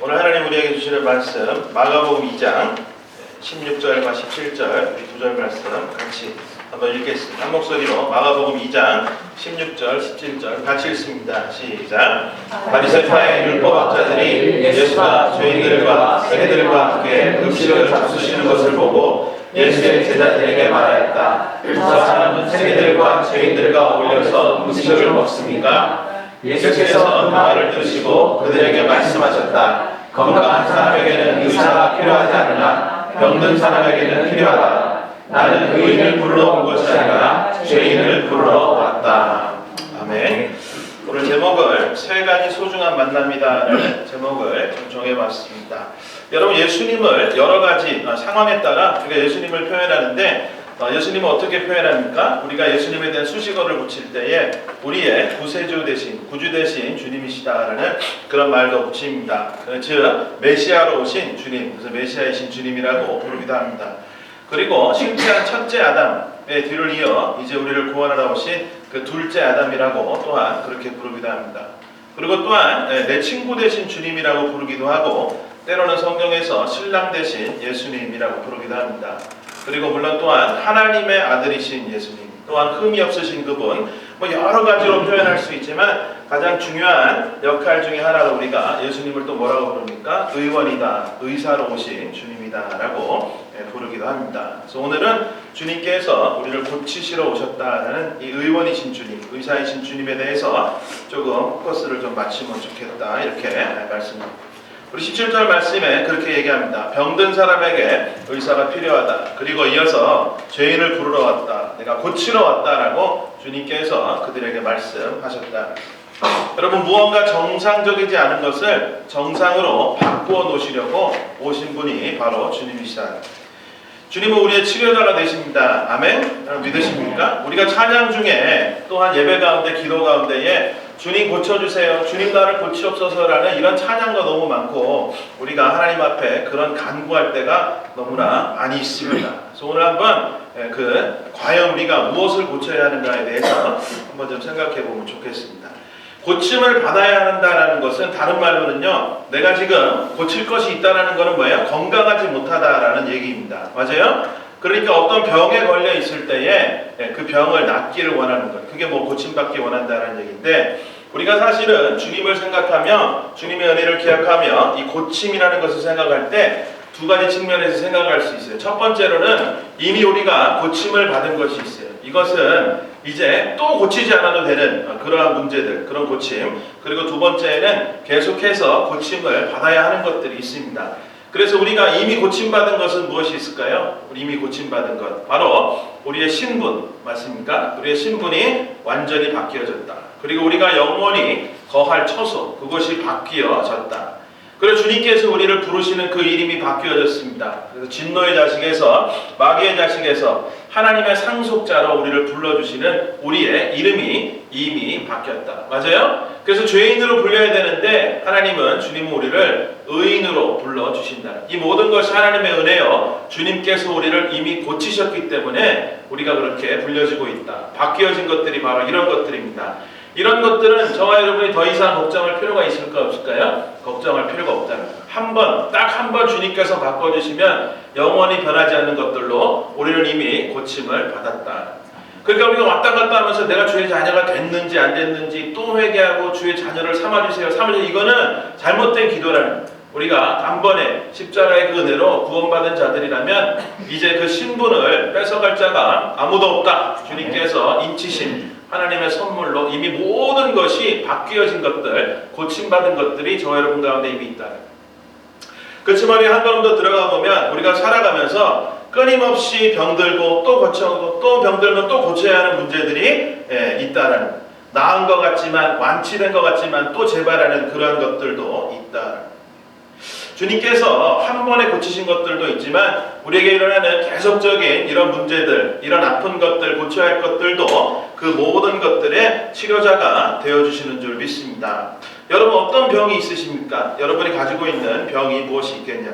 오늘 하나님 우리에게 주시는 말씀 마가복음 2장 16절과 17절 이 두 절 말씀 같이 한번 읽겠습니다. 한 목소리로 마가복음 2장 16절 17절 같이 읽습니다. 시작. 바리새파의 율법학자들이 예수가 죄인들과 세리들과 함께 음식을 잡수시는 것을 보고 예수의 제자들에게 말하였다. 저 사람은 세리들과 죄인들과 어울려서 음식을 먹습니까? 예수께서 그 말을 들으시고 그들에게 말씀하셨다. 건강한 사람에게는 의사가 필요하지 않으나 병든 사람에게는 필요하다. 나는 의인을 부르러 온 것이 아니라 죄인을 부르러 왔다. 아멘. 오늘 제목을 세간이 소중한 만남이다라는 제목을 정해봤습니다. 여러분, 예수님을 여러 가지 상황에 따라 우리가 예수님을 표현하는데 예수님은 어떻게 표현합니까? 우리가 예수님에 대한 수식어를 붙일 때에 우리의 구세주 대신, 구주 대신 주님이시다라는 그런 말도 붙입니다. 즉 메시아로 오신 주님, 그래서 메시아이신 주님이라고 부르기도 합니다. 그리고 싱크한 첫째 아담의 뒤를 이어 이제 우리를 구원하러 오신 그 둘째 아담이라고 또한 그렇게 부르기도 합니다. 그리고 또한 내 친구 대신 주님이라고 부르기도 하고, 때로는 성경에서 신랑 대신 예수님이라고 부르기도 합니다. 그리고 물론 또한 하나님의 아들이신 예수님, 또한 흠이 없으신 그분, 여러 가지로 표현할 수 있지만 가장 중요한 역할 중에 하나로 우리가 예수님을 또 뭐라고 부릅니까? 의원이다, 의사로 오신 주님이다라고 부르기도 합니다. 그래서 오늘은 주님께서 우리를 고치시러 오셨다는 이 의원이신 주님, 의사이신 주님에 대해서 조금 포커스를 좀 맞추면 좋겠다, 이렇게 말씀드립니다. 우리 17절 말씀에 그렇게 얘기합니다. 병든 사람에게 의사가 필요하다. 그리고 이어서 죄인을 부르러 왔다. 내가 고치러 왔다라고 주님께서 그들에게 말씀하셨다. 여러분, 무언가 정상적이지 않은 것을 정상으로 바꾸어 놓으시려고 오신 분이 바로 주님이시다. 주님은 우리의 치료자가 되십니다. 아멘? 여러분 믿으십니까? 우리가 찬양 중에 또한 예배 가운데, 기도 가운데에 주님 고쳐주세요, 주님 나를 고치옵소서라는 이런 찬양도 너무 많고 우리가 하나님 앞에 그런 간구할 때가 너무나 많이 있습니다. 그래서 오늘 한번 과연 우리가 무엇을 고쳐야 하는가에 대해서 한번 좀 생각해 보면 좋겠습니다. 고침을 받아야 한다는 것은 다른 말로는요, 내가 지금 고칠 것이 있다는 것은 뭐예요? 건강하지 못하다라는 얘기입니다. 맞아요? 그러니까 어떤 병에 걸려 있을 때에 그 병을 낫기를 원하는 것, 그게 고침받기 원한다는 얘기인데, 우리가 사실은 주님을 생각하며 주님의 은혜를 기억하며 이 고침이라는 것을 생각할 때 두 가지 측면에서 생각할 수 있어요. 첫 번째로는 이미 우리가 고침을 받은 것이 있어요. 이것은 이제 또 고치지 않아도 되는 그러한 문제들, 그런 고침. 그리고 두 번째는 계속해서 고침을 받아야 하는 것들이 있습니다. 그래서 우리가 이미 고침받은 것은 무엇이 있을까요? 우리 이미 고침받은 것, 바로 우리의 신분, 맞습니까? 우리의 신분이 완전히 바뀌어졌다. 그리고 우리가 영원히 거할 처소, 그것이 바뀌어졌다. 그래서 주님께서 우리를 부르시는 그 이름이 바뀌어졌습니다. 그래서 진노의 자식에서, 마귀의 자식에서 하나님의 상속자로 우리를 불러주시는 우리의 이름이 이미 바뀌었다. 맞아요? 그래서 죄인으로 불려야 되는데 주님은 우리를 의인으로 불러주신다. 이 모든 것이 하나님의 은혜요, 주님께서 우리를 이미 고치셨기 때문에 우리가 그렇게 불려지고 있다. 바뀌어진 것들이 바로 이런 것들입니다. 이런 것들은 저와 여러분이 더 이상 걱정할 필요가 있을까 없을까요? 걱정할 필요가 없다는 거예요. 딱 한 번 주님께서 바꿔주시면 영원히 변하지 않는 것들로 우리는 이미 고침을 받았다. 그러니까 우리가 왔다 갔다 하면서 내가 주의 자녀가 됐는지 안 됐는지 또 회개하고 주의 자녀를 삼아주세요, 이거는 잘못된 기도라는 거예요. 우리가 단번에 십자가의 그 은혜로 구원받은 자들이라면 이제 그 신분을 뺏어갈 자가 아무도 없다. 주님께서 인치신 하나님의 선물로 이미 모든 것이 바뀌어진 것들, 고침받은 것들이 저와 여러분 가운데 이미 있다. 그렇지만 한 걸음 더 들어가 보면 우리가 살아가면서 끊임없이 병들고 또 고쳐오고 또 병들면 또 고쳐야 하는 문제들이 있다라는 거예요. 나은 것 같지만, 완치된 것 같지만 또 재발하는 그러한 것들도 있다. 주님께서 한 번에 고치신 것들도 있지만 우리에게 일어나는 계속적인 이런 문제들, 이런 아픈 것들, 고쳐야 할 것들도 그 모든 것들의 치료자가 되어주시는 줄 믿습니다. 여러분, 어떤 병이 있으십니까? 여러분이 가지고 있는 병이 무엇이 있겠냐?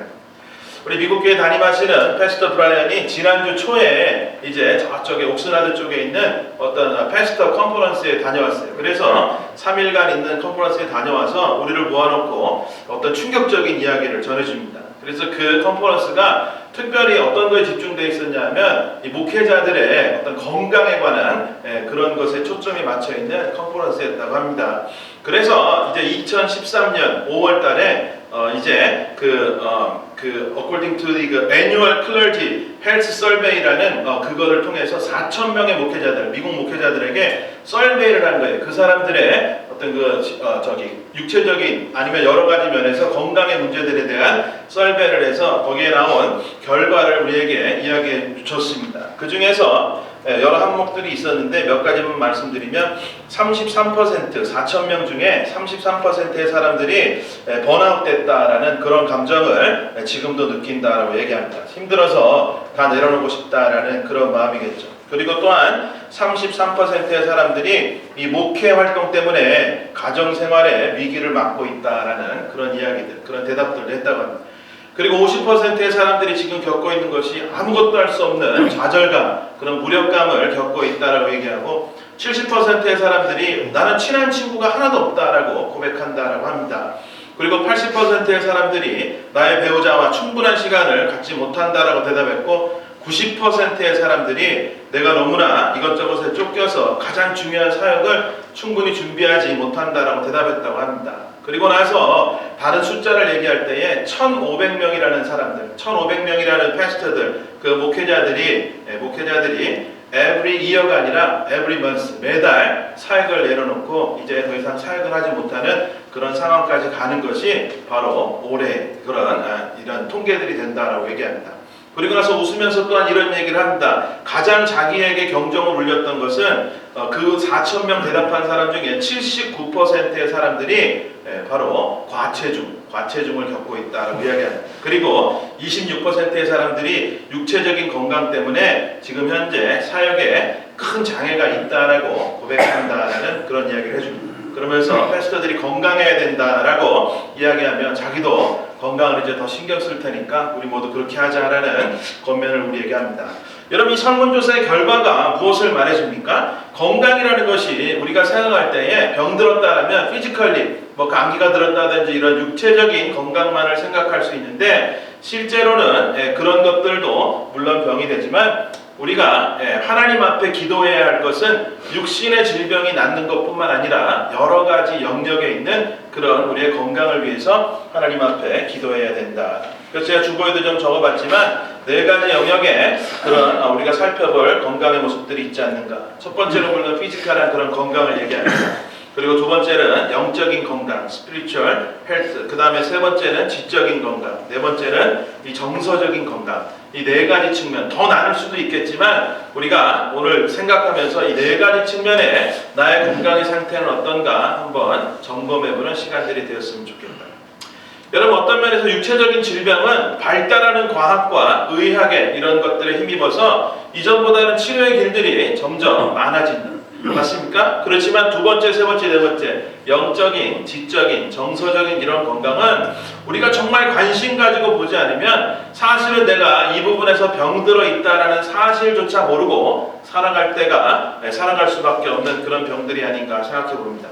우리 미국 교회 담임하시는 패스터 브라이언이 지난주 초에 이제 저쪽에 옥스나드 쪽에 있는 어떤 패스터 컨퍼런스에 다녀왔어요. 그래서 3일간 있는 컨퍼런스에 다녀와서 우리를 모아놓고 어떤 충격적인 이야기를 전해줍니다. 그래서 그 컨퍼런스가 특별히 어떤 거에 집중되어 있었냐면 이 목회자들의 어떤 건강에 관한 그런 것에 초점이 맞춰 있는 컨퍼런스였다고 합니다. 그래서 이제 2013년 5월 달에 이제 according to the annual clergy health survey라는 그거를 통해서 4,000명의 목회자들, 미국 목회자들에게 서베이를 한 거예요. 그 사람들의 어떤 육체적인 아니면 여러 가지 면에서 건강의 문제들에 대한 서베이를 해서 거기에 나온 결과를 우리에게 이야기해 주셨습니다. 그 중에서 여러 항목들이 있었는데 몇 가지만 말씀드리면 33%, 4,000명 중에 33%의 사람들이 번아웃 됐다라는 그런 감정을 지금도 느낀다라고 얘기합니다. 힘들어서 다 내려놓고 싶다라는 그런 마음이겠죠. 그리고 또한 33%의 사람들이 이 목회 활동 때문에 가정생활에 위기를 맞고 있다라는 그런 이야기들, 그런 대답들을 했다고 합니다. 그리고 50%의 사람들이 지금 겪고 있는 것이 아무것도 할 수 없는 좌절감, 그런 무력감을 겪고 있다라고 얘기하고 70%의 사람들이 나는 친한 친구가 하나도 없다라고 고백한다라고 합니다. 그리고 80%의 사람들이 나의 배우자와 충분한 시간을 갖지 못한다라고 대답했고 90%의 사람들이 내가 너무나 이것저것에 쫓겨서 가장 중요한 사역을 충분히 준비하지 못한다라고 대답했다고 합니다. 그리고 나서 다른 숫자를 얘기할 때에 1,500명이라는 사람들, 1,500명이라는 패스터들, 그 목회자들이 every year가 아니라 every month, 매달 사역을 내려놓고 이제 더 이상 사역을 하지 못하는 그런 상황까지 가는 것이 바로 올해 이런 통계들이 된다라고 얘기합니다. 그리고 나서 웃으면서 또한 이런 얘기를 합니다. 가장 자기에게 경종을 울렸던 것은 그 4,000명 대답한 사람 중에 79%의 사람들이 바로 과체중을 겪고 있다라고 이야기합니다. 그리고 26%의 사람들이 육체적인 건강 때문에 지금 현재 사역에 큰 장애가 있다라고 고백한다라는 그런 이야기를 해줍니다. 그러면서 패스터들이 건강해야 된다라고 이야기하면 자기도 건강을 이제 더 신경 쓸 테니까 우리 모두 그렇게 하자라는 권면을 우리에게 합니다. 여러분, 이 설문조사의 결과가 무엇을 말해줍니까? 건강이라는 것이 우리가 생각할 때에 병들었다라면 피지컬리 감기가 들었다든지 이런 육체적인 건강만을 생각할 수 있는데 실제로는 그런 것들도 물론 병이 되지만 우리가 하나님 앞에 기도해야 할 것은 육신의 질병이 낫는 것뿐만 아니라 여러 가지 영역에 있는 그런 우리의 건강을 위해서 하나님 앞에 기도해야 된다. 그래서 제가 주보에도 좀 적어봤지만 4가지 영역에 그런 우리가 살펴볼 건강의 모습들이 있지 않는가. 첫 번째로 우리가 피지컬한 그런 건강을 얘기합니다. 그리고 두 번째는 영적인 건강, spiritual health. 그 다음에 세 번째는 지적인 건강. 네 번째는 이 정서적인 건강. 이 4가지 측면, 더 나눌 수도 있겠지만 우리가 오늘 생각하면서 이 4가지 측면에 나의 건강의 상태는 어떤가 한번 점검해보는 시간들이 되었으면 좋겠다. 여러분, 어떤 면에서 육체적인 질병은 발달하는 과학과 의학의 이런 것들에 힘입어서 이전보다는 치료의 길들이 점점 많아진다. 맞습니까? 그렇지만 두 번째, 세 번째, 네 번째 영적인, 지적인, 정서적인 이런 건강은 우리가 정말 관심 가지고 보지 않으면 사실은 내가 이 부분에서 병들어 있다라는 사실조차 모르고 살아갈 수밖에 없는 그런 병들이 아닌가 생각해 봅니다.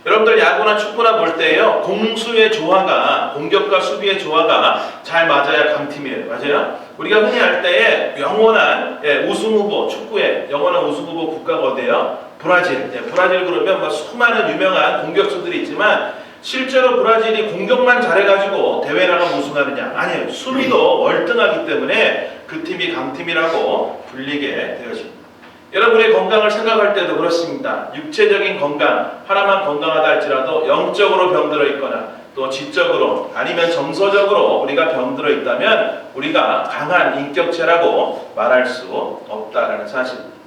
여러분들 야구나 축구나 볼 때요, 공수의 조화가, 공격과 수비의 조화가 잘 맞아야 강팀이에요. 맞아요? 우리가 흔히 할 때에 영원한 우승 후보, 축구의 영원한 우승 후보 국가가 어디예요? 브라질. 브라질 그러면 수많은 유명한 공격수들이 있지만 실제로 브라질이 공격만 잘해가지고 대회 나가면 우승하느냐? 아니에요. 수비도 월등하기 때문에 그 팀이 강팀이라고 불리게 되어집니다. 여러분의 건강을 생각할 때도 그렇습니다. 육체적인 건강 하나만 건강하다 할지라도 영적으로 병들어 있거나 또 지적으로 아니면 정서적으로 우리가 병들어 있다면 우리가 강한 인격체라고 말할 수 없다라는 사실입니다.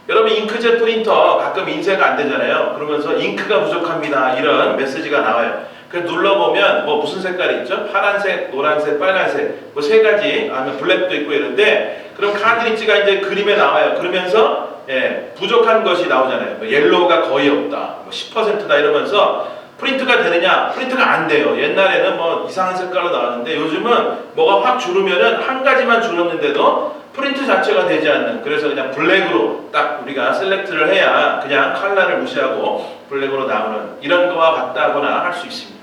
여러분, 잉크젯 프린터 가끔 인쇄가 안 되잖아요. 그러면서 잉크가 부족합니다 이런 메시지가 나와요. 그래서 눌러보면 무슨 색깔이 있죠? 파란색, 노란색, 빨간색 3가지, 아니면 블랙도 있고 이런데 그럼 카트리지가 이제 그림에 나와요. 그러면서 부족한 것이 나오잖아요. 옐로우가 거의 없다, 10%다 이러면서 프린트가 되느냐? 프린트가 안 돼요. 옛날에는 뭐 이상한 색깔로 나왔는데 요즘은 뭐가 확 주르면은 한 가지만 줄었는데도 프린트 자체가 되지 않는, 그래서 그냥 블랙으로 딱 우리가 셀렉트를 해야 그냥 컬러를 무시하고 블랙으로 나오는 이런 거와 같다거나 할 수 있습니다.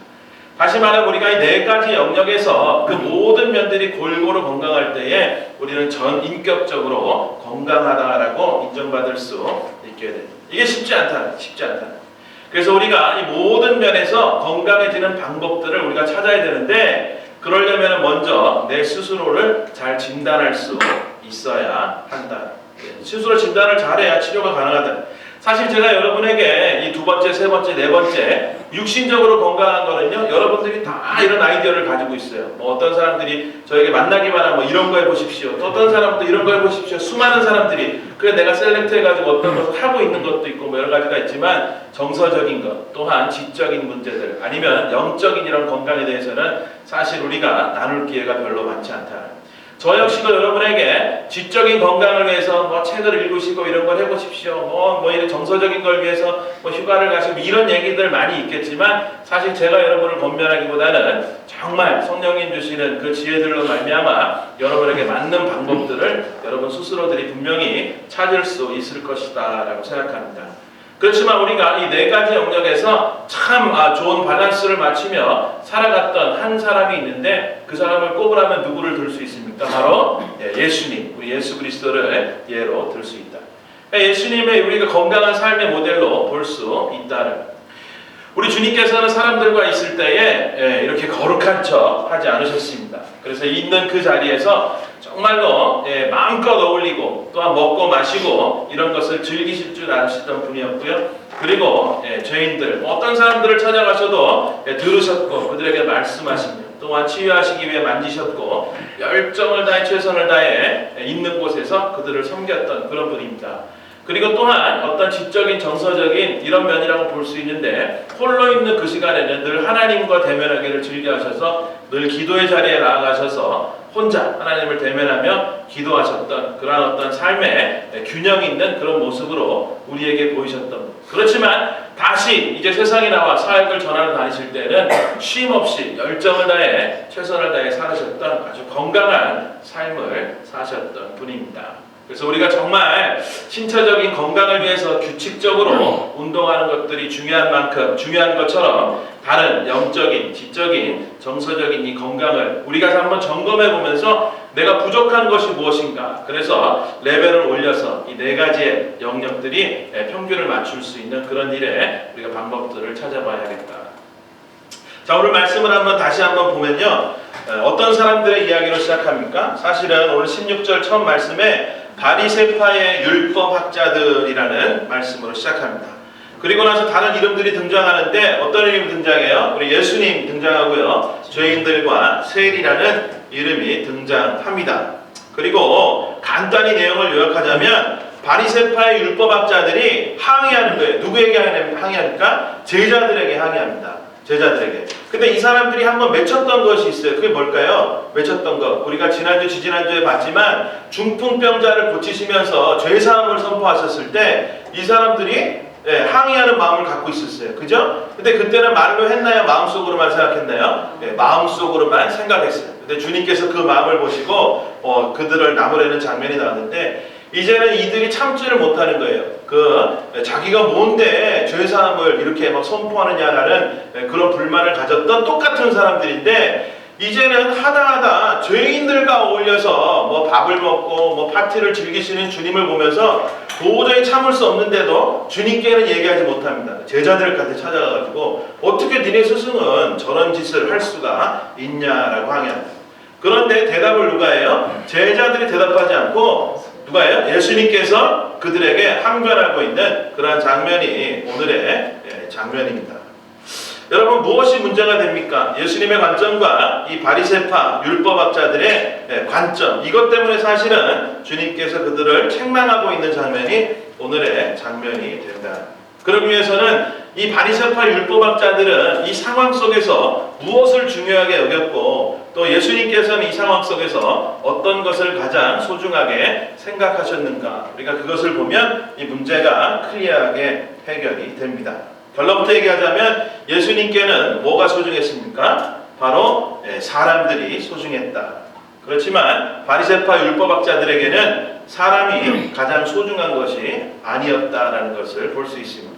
다시 말하면 우리가 이 네 가지 영역에서 그 모든 면들이 골고루 건강할 때에 우리는 전 인격적으로 건강하다라고 인정받을 수 있게 됩니다. 이게 쉽지 않다. 그래서 우리가 이 모든 면에서 건강해지는 방법들을 우리가 찾아야 되는데, 그러려면 먼저 내 스스로를 잘 진단할 수 있어야 한다. 스스로 진단을 잘해야 치료가 가능하다. 사실 제가 여러분에게 이 두 번째, 세 번째, 네 번째 육신적으로 건강한 거는요, 여러분들이 다 이런 아이디어를 가지고 있어요. 뭐 어떤 사람들이 저에게 만나기만 하면 뭐 이런 거 해보십시오. 또 어떤 사람도 이런 거 해보십시오. 수많은 사람들이 그래 내가 셀렉트 해가지고 어떤 것을 하고 있는 것도 있고 뭐 여러 가지가 있지만, 정서적인 것 또한 지적인 문제들 아니면 영적인 이런 건강에 대해서는 사실 우리가 나눌 기회가 별로 많지 않다. 저 역시도 여러분에게 지적인 건강을 위해서 뭐 책을 읽으시고 이런 걸 해보십시오. 뭐 이런 정서적인 걸 위해서 뭐 휴가를 가시고 이런 얘기들 많이 있겠지만, 사실 제가 여러분을 권면하기보다는 정말 성령님 주시는 그 지혜들로 말미암아 여러분에게 맞는 방법들을 여러분 스스로들이 분명히 찾을 수 있을 것이다라고 생각합니다. 그렇지만 우리가 이 네 가지 영역에서 참 좋은 밸런스를 맞추며 살아갔던 한 사람이 있는데, 그 사람을 꼽으라면 누구를 들 수 있습니까? 바로 예수님, 우리 예수 그리스도를 예로 들 수 있다. 예수님의 우리가 건강한 삶의 모델로 볼 수 있다는. 우리 주님께서는 사람들과 있을 때에 이렇게 거룩한 척 하지 않으셨습니다. 그래서 있는 그 자리에서 정말로 마음껏 어울리고 또한 먹고 마시고 이런 것을 즐기실 줄 아시던 분이었고요. 그리고 죄인들, 어떤 사람들을 찾아가셔도 들으셨고 그들에게 말씀하시며 또한 치유하시기 위해 만지셨고 열정을 다해 최선을 다해 있는 곳에서 그들을 섬겼던 그런 분입니다. 그리고 또한 어떤 지적인 정서적인 이런 면이라고 볼 수 있는데, 홀로 있는 그 시간에는 늘 하나님과 대면하기를 즐겨하셔서 늘 기도의 자리에 나아가셔서 혼자 하나님을 대면하며 기도하셨던 그런 어떤 삶의 균형 있는 그런 모습으로 우리에게 보이셨던. 그렇지만 다시 이제 세상에 나와 사역을 전하러 다니실 때는 쉼 없이 열정을 다해 최선을 다해 살으셨던 아주 건강한 삶을 사셨던 분입니다. 그래서 우리가 정말 신체적인 건강을 위해서 규칙적으로 운동하는 것들이 중요한 만큼 중요한 것처럼, 다른 영적인, 지적인, 정서적인 이 건강을 우리가 한번 점검해 보면서 내가 부족한 것이 무엇인가, 그래서 레벨을 올려서 이 네 가지의 영역들이 평균을 맞출 수 있는 그런 일에 우리가 방법들을 찾아봐야겠다. 자, 오늘 말씀을 다시 한번 보면요, 어떤 사람들의 이야기로 시작합니까? 사실은 오늘 16절 처음 말씀에 바리새파의 율법학자들이라는 말씀으로 시작합니다. 그리고 나서 다른 이름들이 등장하는데, 어떤 이름이 등장해요? 우리 예수님 등장하고요, 죄인들과 세일이라는 이름이 등장합니다. 그리고 간단히 내용을 요약하자면, 바리새파의 율법학자들이 항의하는 거예요. 누구에게 항의합니까? 제자들에게 항의합니다. 제자들에게. 근데 이 사람들이 한번 맺혔던 것이 있어요. 그게 뭘까요? 맺혔던 것. 우리가 지난주에 봤지만 중풍병자를 고치시면서 죄사함을 선포하셨을 때 이 사람들이 항의하는 마음을 갖고 있었어요. 그죠? 근데 그때는 말로 했나요? 마음속으로만 생각했나요? 마음속으로만 생각했어요. 근데 주님께서 그 마음을 보시고 그들을 나무라는 장면이 나왔는데, 이제는 이들이 참지를 못하는 거예요. 자기가 뭔데 죄사함을 이렇게 막 선포하느냐라는 그런 불만을 가졌던 똑같은 사람들인데, 이제는 하다하다 죄인들과 어울려서 뭐 밥을 먹고 뭐 파티를 즐기시는 주님을 보면서 도저히 참을 수 없는데도 주님께는 얘기하지 못합니다. 제자들한테 찾아가가지고 어떻게 니네 스승은 저런 짓을 할 수가 있냐라고 항의합니다. 그런데 대답을 누가 해요? 제자들이 대답하지 않고 누가 해요? 예수님께서 그들에게 항변하고 있는 그러한 장면이 오늘의 장면입니다. 여러분, 무엇이 문제가 됩니까? 예수님의 관점과 이 바리새파 율법학자들의 관점, 이것 때문에 사실은 주님께서 그들을 책망하고 있는 장면이 오늘의 장면이 된다. 그러기 위해서는 이 바리새파 율법학자들은 이 상황 속에서 무엇을 중요하게 여겼고, 또 예수님께서는 이 상황 속에서 어떤 것을 가장 소중하게 생각하셨는가, 우리가 그것을 보면 이 문제가 클리어하게 해결이 됩니다. 결론부터 얘기하자면 예수님께는 뭐가 소중했습니까? 바로 사람들이 소중했다. 그렇지만 바리새파 율법학자들에게는 사람이 가장 소중한 것이 아니었다라는 것을 볼 수 있습니다.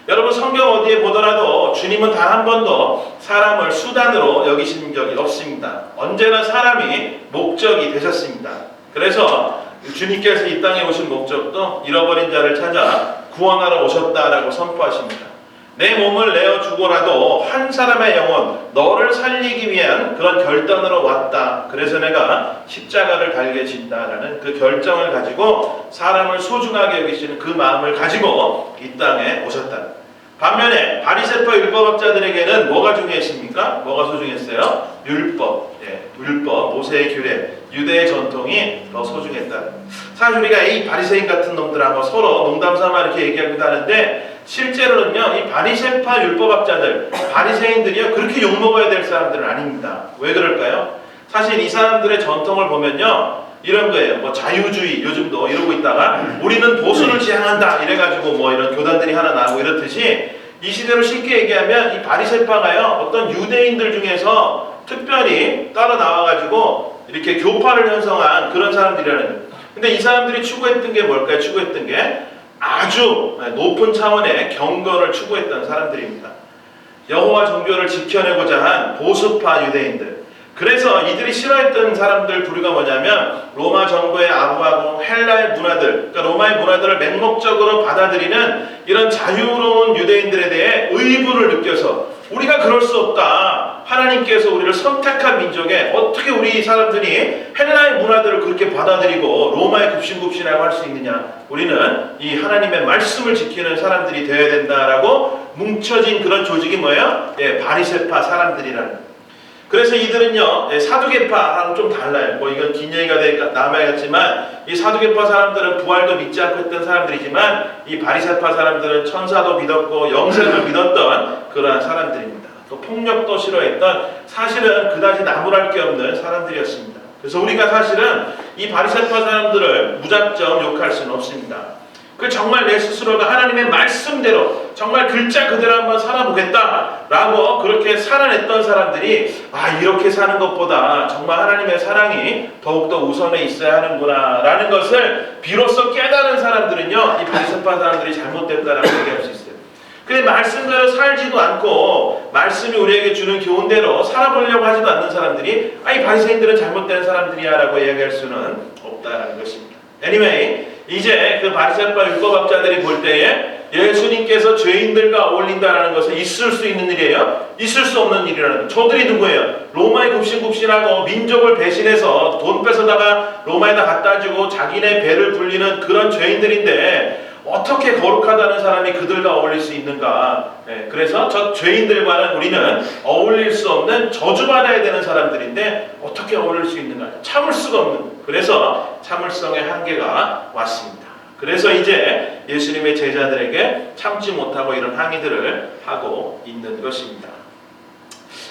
여러분 성경 어디에 보더라도 주님은 단 한 번도 사람을 수단으로 여기신 적이 없습니다. 언제나 사람이 목적이 되셨습니다. 그래서 주님께서 이 땅에 오신 목적도 잃어버린 자를 찾아 구원하러 오셨다라고 선포하십니다. 내 몸을 내어주고라도 한 사람의 영혼, 너를 살리기 위한 그런 결단으로 왔다. 그래서 내가 십자가를 달게 진다라는 그 결정을 가지고 사람을 소중하게 여기시는 그 마음을 가지고 이 땅에 오셨다. 반면에 바리새파 율법학자들에게는 뭐가 중요했습니까? 뭐가 소중했어요? 율법, 율법, 모세의 규례, 유대의 전통이 더 소중했다. 사실 우리가 이 바리새인 같은 놈들하고 서로 농담삼아 이렇게 얘기하기도 하는데 실제로는요, 이 바리새파 율법학자들, 바리새인들이요 그렇게 욕먹어야 될 사람들은 아닙니다. 왜 그럴까요? 사실 이 사람들의 전통을 보면요, 이런 거예요. 뭐 자유주의 요즘도 이러고 있다가 우리는 보수를 지향한다 이래가지고 뭐 이런 교단들이 하나 나오고 이렇듯이 이 시대로 쉽게 얘기하면 이 바리새파가요 어떤 유대인들 중에서 특별히 따로 나와가지고 이렇게 교파를 형성한 그런 사람들이라는 거예요. 근데 이 사람들이 추구했던 게 뭘까요? 추구했던 게 아주 높은 차원의 경건을 추구했던 사람들입니다. 여호와 종교를 지켜내고자 한 보수파 유대인들. 그래서 이들이 싫어했던 사람들 부류가 뭐냐면 로마 정부의 아부하고 헬라의 문화들, 그러니까 로마의 문화들을 맹목적으로 받아들이는 이런 자유로운 유대인들에 대해 의분을 느껴서 우리가 그럴 수 없다. 하나님께서 우리를 선택한 민족에 어떻게 우리 사람들이 헬라의 문화들을 그렇게 받아들이고 로마에 급신급신하고 할 수 있느냐. 우리는 이 하나님의 말씀을 지키는 사람들이 되어야 된다라고 뭉쳐진 그런 조직이 뭐예요? 바리새파 사람들이라는 거예요. 그래서 이들은요 사두개파랑 좀 달라요. 뭐 이건 긴 얘기가 되니까 남아야겠지만 이 사두개파 사람들은 부활도 믿지 않고 있던 사람들이지만 이 바리새파 사람들은 천사도 믿었고 영생을 믿었던 그러한 사람들입니다. 또 폭력도 싫어했던 사실은 그다지 나무랄 게 없는 사람들이었습니다. 그래서 우리가 사실은 이 바리새파 사람들을 무작정 욕할 수는 없습니다. 그 정말 내 스스로가 하나님의 말씀대로 정말 글자 그대로 한번 살아보겠다라고 그렇게 살아냈던 사람들이 이렇게 사는 것보다 정말 하나님의 사랑이 더욱더 우선에 있어야 하는구나 라는 것을 비로소 깨달은 사람들은요 이 바리새파 사람들이 잘못됐다라고 얘기할 수 있어요. 근데 말씀대로 살지도 않고 말씀이 우리에게 주는 교훈대로 살아보려고 하지도 않는 사람들이 이 바리새인들은 잘못된 사람들이야 라고 이야기할 수는 없다라는 것입니다. Anyway, 이제 그 바리새파 율법학자들이 볼 때에 예수님께서 죄인들과 어울린다라는 것은 있을 수 있는 일이에요? 있을 수 없는 일이라는 거예요. 저들이 누구예요? 로마에 굽신굽신하고 민족을 배신해서 돈 뺏어다가 로마에다 갖다 주고 자기네 배를 불리는 그런 죄인들인데 어떻게 거룩하다는 사람이 그들과 어울릴 수 있는가? 그래서 저 죄인들과는 우리는 어울릴 수 없는 저주받아야 되는 사람들인데 어떻게 어울릴 수 있는가? 참을 수가 없는. 그래서 참을성의 한계가 왔습니다. 그래서 이제 예수님의 제자들에게 참지 못하고 이런 항의들을 하고 있는 것입니다.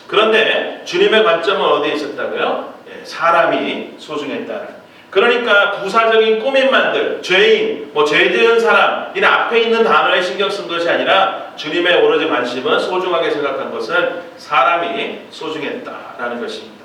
그런데 주님의 관점은 어디에 있었다고요? 사람이 소중했다는. 그러니까 부사적인 꾸밈만들, 죄인, 죄 지은 사람, 이는 앞에 있는 단어에 신경 쓴 것이 아니라 주님의 오로지 관심은 소중하게 생각한 것은 사람이 소중했다라는 것입니다.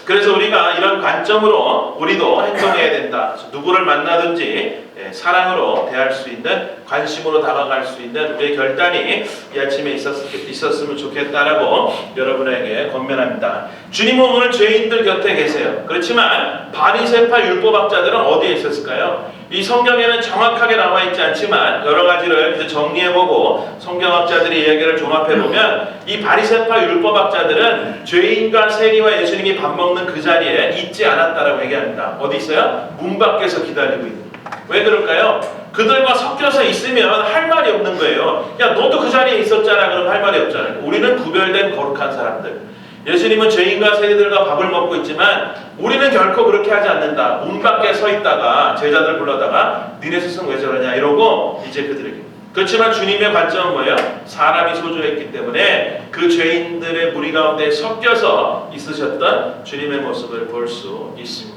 그래서 우리가 이런 관점으로 우리도 행동해야 된다. 누구를 만나든지 사랑으로 대할 수 있는, 관심으로 다가갈 수 있는 우리의 결단이 이 아침에 있었으면 좋겠다라고 여러분에게 권면합니다. 주님은 오늘 죄인들 곁에 계세요. 그렇지만 바리새파 율법학자들은 어디에 있었을까요? 이 성경에는 정확하게 나와 있지 않지만 여러 가지를 이제 정리해보고 성경학자들의 이야기를 종합해보면 이 바리새파 율법학자들은 죄인과 세리와 예수님이 밥 먹는 그 자리에 있지 않았다라고 얘기합니다. 어디 있어요? 문 밖에서 기다리고 있는. 왜 그럴까요? 그들과 섞여서 있으면 할 말이 없는 거예요. 야, 너도 그 자리에 있었잖아. 그럼 할 말이 없잖아요. 우리는 구별된 거룩한 사람들. 예수님은 죄인과 세리들과 밥을 먹고 있지만 우리는 결코 그렇게 하지 않는다. 문 밖에 서 있다가 제자들 불러다가 니네 스승 왜 저러냐 이러고 이제 그들에게. 그렇지만 주님의 관점은 뭐예요? 사람이 소중했기 때문에 그 죄인들의 무리 가운데 섞여서 있으셨던 주님의 모습을 볼 수 있습니다.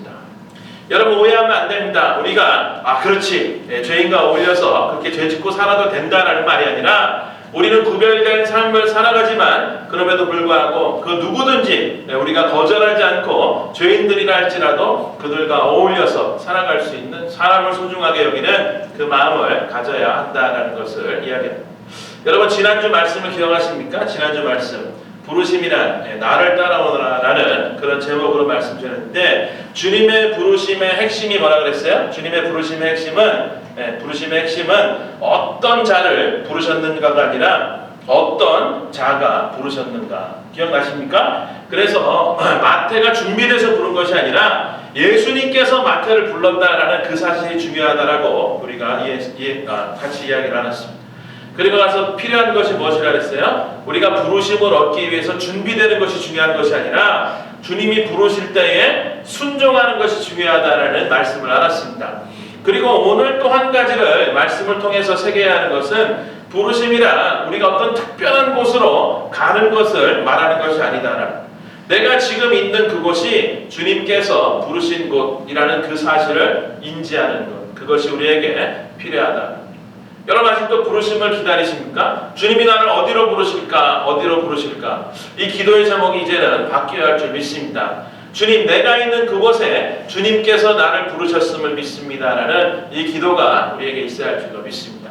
여러분 오해하면 안 됩니다. 우리가 그렇지 죄인과 어울려서 그렇게 죄 짓고 살아도 된다라는 말이 아니라 우리는 구별된 삶을 살아가지만 그럼에도 불구하고 그 누구든지 우리가 거절하지 않고 죄인들이라 할지라도 그들과 어울려서 살아갈 수 있는 사람을 소중하게 여기는 그 마음을 가져야 한다는 것을 이야기합니다. 여러분 지난주 말씀을 기억하십니까? 지난주 말씀 부르심이란 나를 따라오너라라는 그런 제목으로 말씀드렸는데 주님의 부르심의 핵심이 뭐라 그랬어요? 주님의 부르심의 핵심은 어떤 자를 부르셨는가가 아니라 어떤 자가 부르셨는가 기억나십니까? 그래서 마태가 준비돼서 부른 것이 아니라 예수님께서 마태를 불렀다라는 그 사실이 중요하다라고 우리가 같이 이야기를 나눴습니다. 그리고 나서 필요한 것이 무엇이라 그랬어요? 우리가 부르심을 얻기 위해서 준비되는 것이 중요한 것이 아니라 주님이 부르실 때에 순종하는 것이 중요하다라는 말씀을 알았습니다. 그리고 오늘 또 한 가지를 말씀을 통해서 새겨야 하는 것은 부르심이란 우리가 어떤 특별한 곳으로 가는 것을 말하는 것이 아니다. 내가 지금 있는 그곳이 주님께서 부르신 곳이라는 그 사실을 인지하는 것, 그것이 우리에게 필요하다. 여러분 아직도 부르심을 기다리십니까? 주님이 나를 어디로 부르실까? 어디로 부르실까? 이 기도의 제목이 이제는 바뀌어야 할 줄 믿습니다. 주님, 내가 있는 그곳에 주님께서 나를 부르셨음을 믿습니다라는 이 기도가 우리에게 있어야 할 줄로 믿습니다.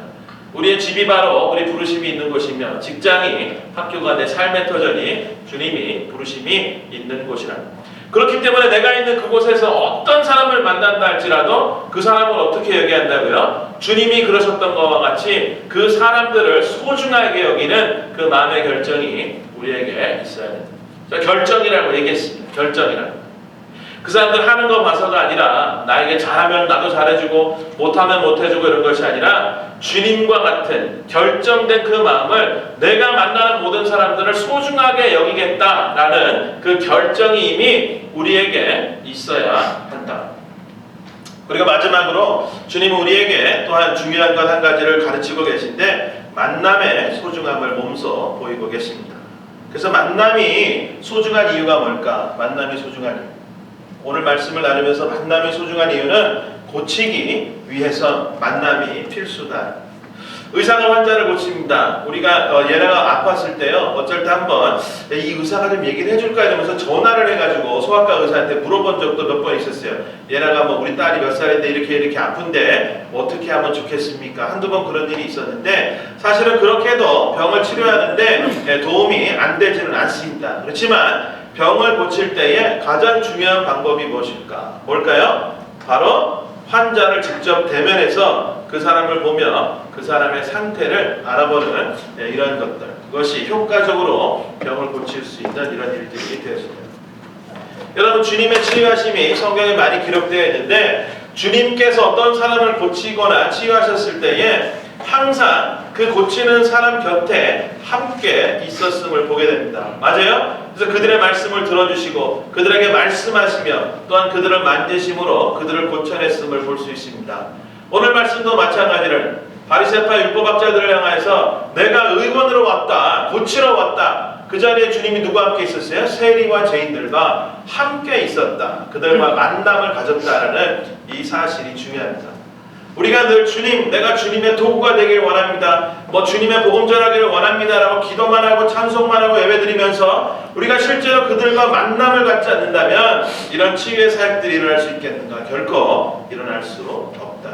우리의 집이 바로 우리 부르심이 있는 곳이며 직장이, 학교가 내 삶의 터전이 주님이 부르심이 있는 곳이라. 그렇기 때문에 내가 있는 그곳에서 어떤 사람을 만난다 할지라도 그 사람을 어떻게 여겨한다고요? 주님이 그러셨던 것과 같이 그 사람들을 소중하게 여기는 그 마음의 결정이 우리에게 있어야 됩니다. 결정이라고 얘기했습니다. 결정이라고. 그 사람들 하는 거 봐서가 아니라 나에게 잘하면 나도 잘해주고 못하면 못해주고 이런 것이 아니라 주님과 같은 결정된 그 마음을 내가 만나는 모든 사람들을 소중하게 여기겠다라는 그 결정이 이미 우리에게 있어야 한다. 그리고 마지막으로 주님은 우리에게 또한 중요한 것 한 가지를 가르치고 계신데 만남의 소중함을 몸소 보이고 계십니다. 그래서 만남이 소중한 이유가 뭘까? 만남이 소중한 이유. 오늘 말씀을 나누면서 만남이 소중한 이유는 고치기 위해서 만남이 필수다. 의사가 환자를 고칩니다. 우리가 얘네가 아팠을 때요, 어쩔 때 한번 이 의사가 좀 얘기를 해줄까 이러면서 전화를 해가지고 소아과 의사한테 물어본 적도 몇 번 있었어요. 얘네가 뭐 우리 딸이 몇 살인데 이렇게 아픈데 어떻게 하면 좋겠습니까? 한두 번 그런 일이 있었는데 사실은 그렇게 해도 병을 치료하는데 도움이 안 되지는 않습니다. 그렇지만 병을 고칠 때에 가장 중요한 방법이 무엇일까? 뭘까요? 바로 환자를 직접 대면해서 그 사람을 보며 그 사람의 상태를 알아보는 이런 것들, 그것이 효과적으로 병을 고칠 수 있는 이런 일들이 되었습니다. 여러분 주님의 치유하심이 성경에 많이 기록되어 있는데 주님께서 어떤 사람을 고치거나 치유하셨을 때에 항상 그 고치는 사람 곁에 함께 있었음을 보게 됩니다. 맞아요? 그래서 그들의 말씀을 들어주시고 그들에게 말씀하시며 또한 그들을 만지심으로 그들을 고쳐냈음을 볼 수 있습니다. 오늘 말씀도 마찬가지를 바리새파 율법학자들을 향하여서 내가 의원으로 왔다, 고치러 왔다. 그 자리에 주님이 누구와 함께 있었어요? 세리와 죄인들과 함께 있었다. 그들과 만남을 가졌다라는 이 사실이 중요합니다. 우리가 늘 주님, 내가 주님의 도구가 되길 원합니다. 주님의 복음 전하기를 원합니다라고 기도만 하고 찬송만 하고 예배드리면서 우리가 실제로 그들과 만남을 갖지 않는다면 이런 치유의 사역들이 일어날 수 있겠는가? 결코 일어날 수 없다.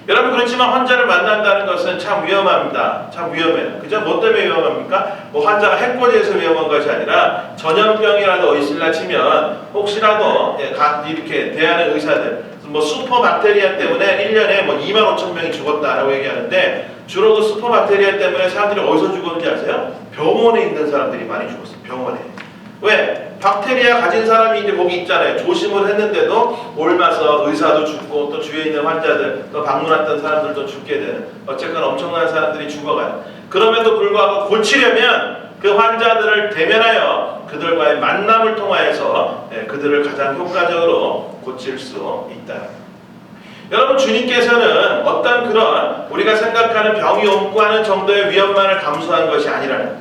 여러분 그렇지만 환자를 만난다는 것은 참 위험합니다. 참 위험해요. 그죠? 뭐 때문에 위험합니까? 환자가 해코지해서 위험한 것이 아니라 전염병이라도 있을라 치면 혹시라도 이렇게 대하는 의사들 슈퍼박테리아 때문에 1년에 25,000명이 죽었다라고 얘기하는데 주로 그 슈퍼박테리아 때문에 사람들이 어디서 죽었는지 아세요? 병원에 있는 사람들이 많이 죽었어요. 병원에. 왜? 박테리아 가진 사람이 이제 거기 있잖아요. 조심을 했는데도 옮아서 의사도 죽고 또 주위에 있는 환자들 또 방문했던 사람들도 죽게 되는 어쨌거나 엄청난 사람들이 죽어가요. 그럼에도 불구하고 고치려면 그 환자들을 대면하여 그들과의 만남을 통하여서 그들을 가장 효과적으로 고칠 수 있다. 여러분 주님께서는 어떤 그런 우리가 생각하는 병이 옮고 하는 정도의 위험만을 감수한 것이 아니라는,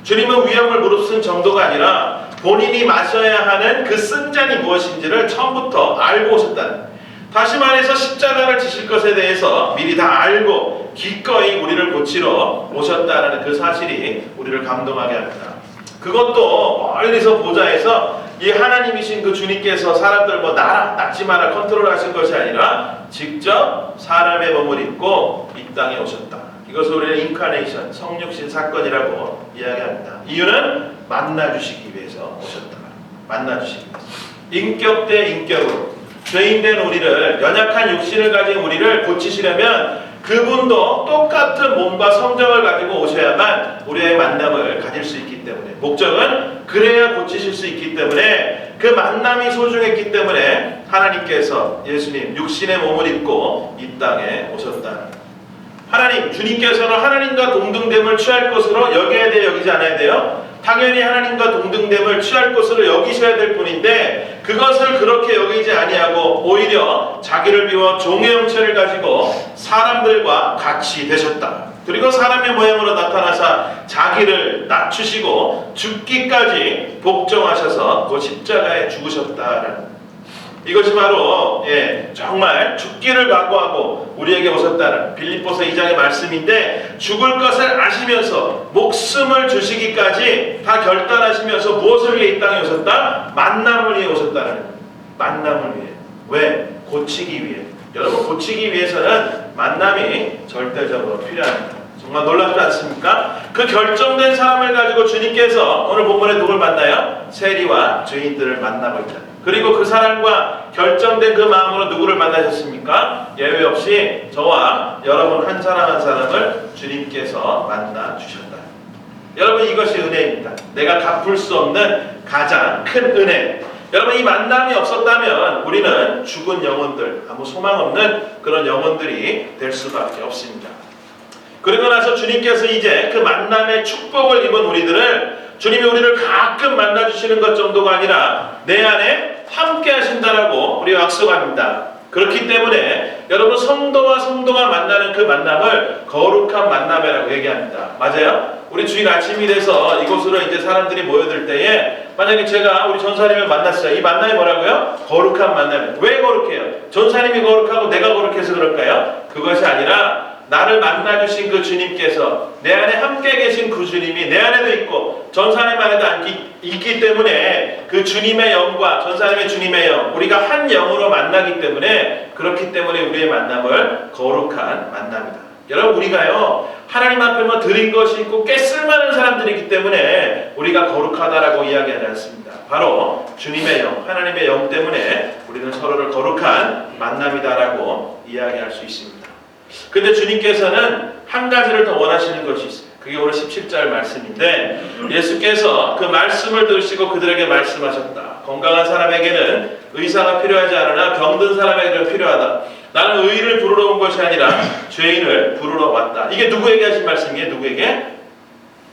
주님은 위험을 무릅쓴 정도가 아니라 본인이 마셔야 하는 그 쓴 잔이 무엇인지를 처음부터 알고 오셨다는, 다시 말해서 십자가를 지실 것에 대해서 미리 다 알고 기꺼이 우리를 고치러 오셨다는 그 사실이 우리를 감동하게 합니다. 그것도 멀리서 보좌에서 이 하나님이신 그 주님께서 사람들 뭐 나라 닦지 마라 컨트롤하신 것이 아니라 직접 사람의 몸을 입고 이 땅에 오셨다. 이것을 우리는 인카네이션, 성육신 사건이라고 이야기합니다. 이유는 만나주시기 위해서 오셨다. 만나주시기 위해서. 인격 대 인격으로 죄인된 우리를, 연약한 육신을 가진 우리를 고치시려면 그분도 똑같은 몸과 성정을 가지고 오셔야만 우리의 만남을 가질 수 있기 때문에, 목적은 그래야 고치실 수 있기 때문에, 그 만남이 소중했기 때문에 하나님께서 예수님 육신의 몸을 입고 이 땅에 오셨다. 하나님, 주님께서는 하나님과 동등됨을 취할 것으로 여겨야 돼요, 여기지 않아야 돼요? 당연히 하나님과 동등됨을 취할 것으로 여기셔야 될 뿐인데 그것을 그렇게 여기지 아니하고 오히려 자기를 비워 종의 형체를 가지고 사람들과 같이 되셨다. 그리고 사람의 모양으로 나타나사 자기를 낮추시고 죽기까지 복종하셔서 그 십자가에 죽으셨다라는, 이것이 바로 정말 죽기를 각오하고 우리에게 오셨다는 빌립보서 2장의 말씀인데, 죽을 것을 아시면서 목숨을 주시기까지 다 결단하시면서 무엇을 위해 이 땅에 오셨다? 만남을 위해 오셨다는, 만남을 위해. 왜? 고치기 위해. 여러분, 고치기 위해서는 만남이 절대적으로 필요합니다. 정말 놀랍지 않습니까? 그 결정된 사람을 가지고 주님께서 오늘 본문에 누굴 만나요? 세리와 죄인들을 만나고 있다. 그리고 그 사람과 결정된 그 마음으로 누구를 만나셨습니까? 예외 없이 저와 여러분 한 사람 한 사람을 주님께서 만나 주셨다. 여러분, 이것이 은혜입니다. 내가 갚을 수 없는 가장 큰 은혜. 여러분, 이 만남이 없었다면 우리는 죽은 영혼들, 아무 소망 없는 그런 영혼들이 될 수밖에 없습니다. 그리고 나서 주님께서 이제 그 만남의 축복을 입은 우리들을, 주님이 우리를 가끔 만나주시는 것 정도가 아니라 내 안에 함께 하신다라고 우리가 약속합니다. 그렇기 때문에 여러분, 성도와 성도가 만나는 그 만남을 거룩한 만남이라고 얘기합니다. 맞아요? 우리 주일 아침이 돼서 이곳으로 이제 사람들이 모여들 때에 만약에 제가 우리 전사님을 만났어요. 이 만남이 뭐라고요? 거룩한 만남. 왜 거룩해요? 전사님이 거룩하고 내가 거룩해서 그럴까요? 그것이 아니라 나를 만나주신 그 주님께서, 내 안에 함께 계신 그 주님이 내 안에도 있고 전사님 안에도 있기 때문에 그 주님의 영과 전사님의 주님의 영, 우리가 한 영으로 만나기 때문에, 그렇기 때문에 우리의 만남을 거룩한 만남이다. 여러분, 우리가요 하나님 앞에만 드린 것이 있고 꽤 쓸만한 사람들이기 때문에 우리가 거룩하다라고 이야기하지 않습니다. 바로 주님의 영, 하나님의 영 때문에 우리는 서로를 거룩한 만남이다라고 이야기할 수 있습니다. 근데 주님께서는 한 가지를 더 원하시는 것이 있어요. 그게 오늘 17절 말씀인데, 예수께서 그 말씀을 들으시고 그들에게 말씀하셨다. 건강한 사람에게는 의사가 필요하지 않으나 병든 사람에게는 필요하다. 나는 의인을 부르러 온 것이 아니라 죄인을 부르러 왔다. 이게 누구에게 하신 말씀이에요? 누구에게?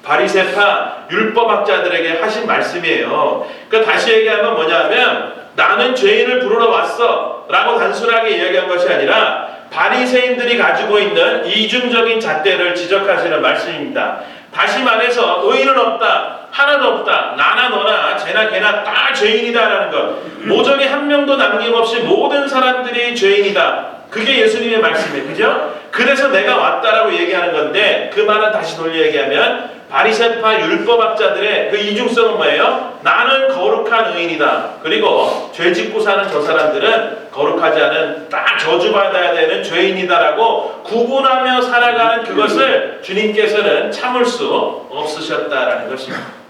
바리새파 율법학자들에게 하신 말씀이에요. 그러니까 다시 얘기하면 뭐냐면, 나는 죄인을 부르러 왔어 라고 단순하게 이야기한 것이 아니라 바리새인들이 가지고 있는 이중적인 잣대를 지적하시는 말씀입니다. 다시 말해서 의인은 없다, 하나도 없다, 나나 너나 쟤나 걔나 다 죄인이다라는 것, 모종의 한 명도 남김없이 모든 사람들이 죄인이다. 그게 예수님의 말씀이에요. 그죠? 그래서 내가 왔다라고 얘기하는 건데, 그 말은 다시 돌려 얘기하면 바리새파 율법학자들의 그 이중성은 뭐예요? 나는 거룩한 의인이다. 그리고 죄 짓고 사는 저 사람들은 거룩하지 않은 딱 저주받아야 되는 죄인이다라고 구분하며 살아가는 그것을 주님께서는 참을 수 없으셨다라는 것입니다.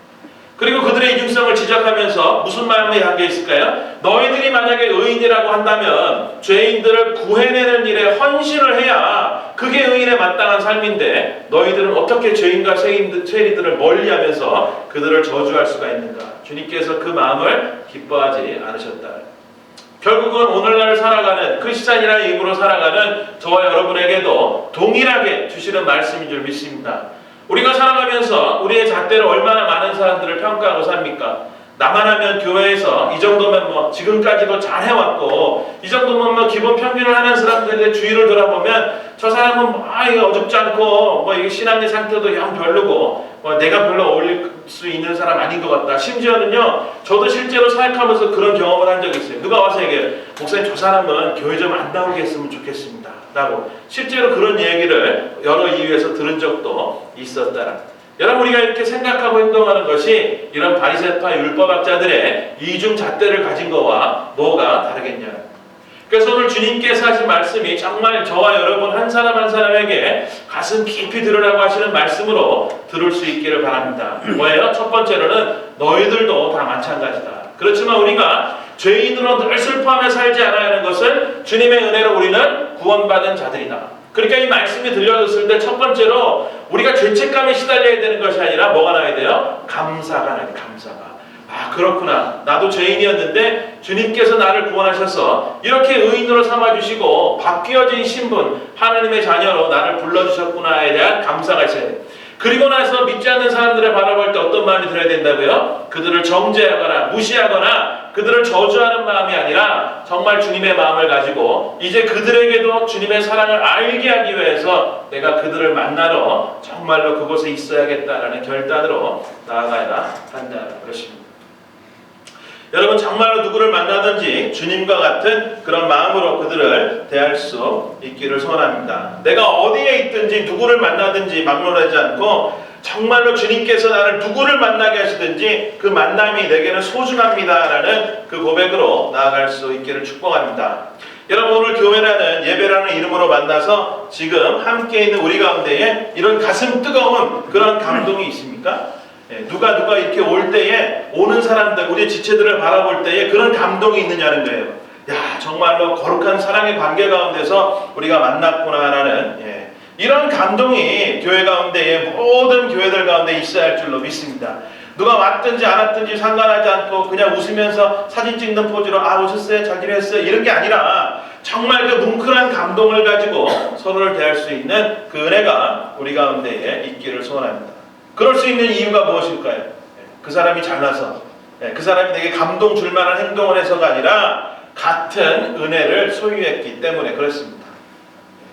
그리고 그들의 이중성을 지적하면서 무슨 마음이 담겨 있을까요? 너희들이 만약에 의인이라고 한다면 죄인들을 구해내는 일에 헌신을 해야 그게 의인에 마땅한 삶인데, 너희들은 어떻게 죄인과 세리들을 멀리하면서 그들을 저주할 수가 있는가? 주님께서 그 마음을 기뻐하지 않으셨다. 결국은 오늘날 살아가는 크리스찬이라는 이름으로 살아가는 저와 여러분에게도 동일하게 주시는 말씀인 줄 믿습니다. 우리가 살아가면서 우리의 잣대를 얼마나 많은 사람들을 평가하고 삽니까? 나만 하면 교회에서 이 정도면 뭐 지금까지도 잘 해왔고, 이 정도면 뭐 기본 평균을 하는 사람들의 주위를 돌아보면 저 사람은 뭐 이게 어줍지 않고 뭐 이게 신앙의 상태도 영 별로고 뭐 내가 별로 어울릴 수 있는 사람 아닌 것 같다. 심지어는요, 저도 실제로 사역하면서 그런 경험을 한 적이 있어요. 누가 와서 얘기해요. 목사님, 저 사람은 교회 좀 안 나오게 했으면 좋겠습니다. 라고 실제로 그런 얘기를 여러 이유에서 들은 적도 있었다라. 여러분, 우리가 이렇게 생각하고 행동하는 것이 이런 바리새파 율법학자들의 이중 잣대를 가진 거와 뭐가 다르겠냐. 그래서 오늘 주님께서 하신 말씀이 정말 저와 여러분 한 사람 한 사람에게 가슴 깊이 들으라고 하시는 말씀으로 들을 수 있기를 바랍니다. 뭐예요? 첫 번째로는 너희들도 다 마찬가지다. 그렇지만 우리가 죄인으로 늘 슬퍼하며 살지 않아야 하는 것은 주님의 은혜로 우리는 구원받은 자들이다. 그러니까 이 말씀이 들려졌을 때 첫 번째로 우리가 죄책감에 시달려야 되는 것이 아니라 뭐가 나야 돼요? 감사가 나야 돼. 감사가. 아, 그렇구나. 나도 죄인이었는데 주님께서 나를 구원하셔서 이렇게 의인으로 삼아주시고 바뀌어진 신분, 하나님의 자녀로 나를 불러주셨구나에 대한 감사가 있어야 돼요. 그리고 나서 믿지 않는 사람들을 바라볼 때 어떤 마음이 들어야 된다고요? 그들을 정죄하거나 무시하거나 그들을 저주하는 마음이 아니라 정말 주님의 마음을 가지고 이제 그들에게도 주님의 사랑을 알게 하기 위해서 내가 그들을 만나러 정말로 그곳에 있어야겠다라는 결단으로 나아가야 한다는 것입니다. 여러분, 정말로 누구를 만나든지 주님과 같은 그런 마음으로 그들을 대할 수 있기를 소원합니다. 내가 어디에 있든지 누구를 만나든지 막론하지 않고 정말로 주님께서 나를 누구를 만나게 하시든지 그 만남이 내게는 소중합니다라는 그 고백으로 나아갈 수 있기를 축복합니다. 여러분, 오늘 교회라는 예배라는 이름으로 만나서 지금 함께 있는 우리 가운데에 이런 가슴 뜨거운 그런 감동이 있습니까? 누가 이렇게 올 때에 오는 사람들, 우리의 지체들을 바라볼 때에 그런 감동이 있느냐는 거예요. 야, 정말로 거룩한 사랑의 관계 가운데서 우리가 만났구나라는 이런 감동이 교회 가운데에 모든 교회들 가운데 있어야 할 줄로 믿습니다. 누가 왔든지 안 왔든지 상관하지 않고 그냥 웃으면서 사진 찍는 포즈로 아, 오셨어요? 잘 지냈어요? 이런 게 아니라 정말 그 뭉클한 감동을 가지고 서로를 대할 수 있는 그 은혜가 우리 가운데에 있기를 소원합니다. 그럴 수 있는 이유가 무엇일까요? 그 사람이 잘나서, 그 사람이 내게 감동 줄 만한 행동을 해서가 아니라 같은 은혜를 소유했기 때문에 그렇습니다.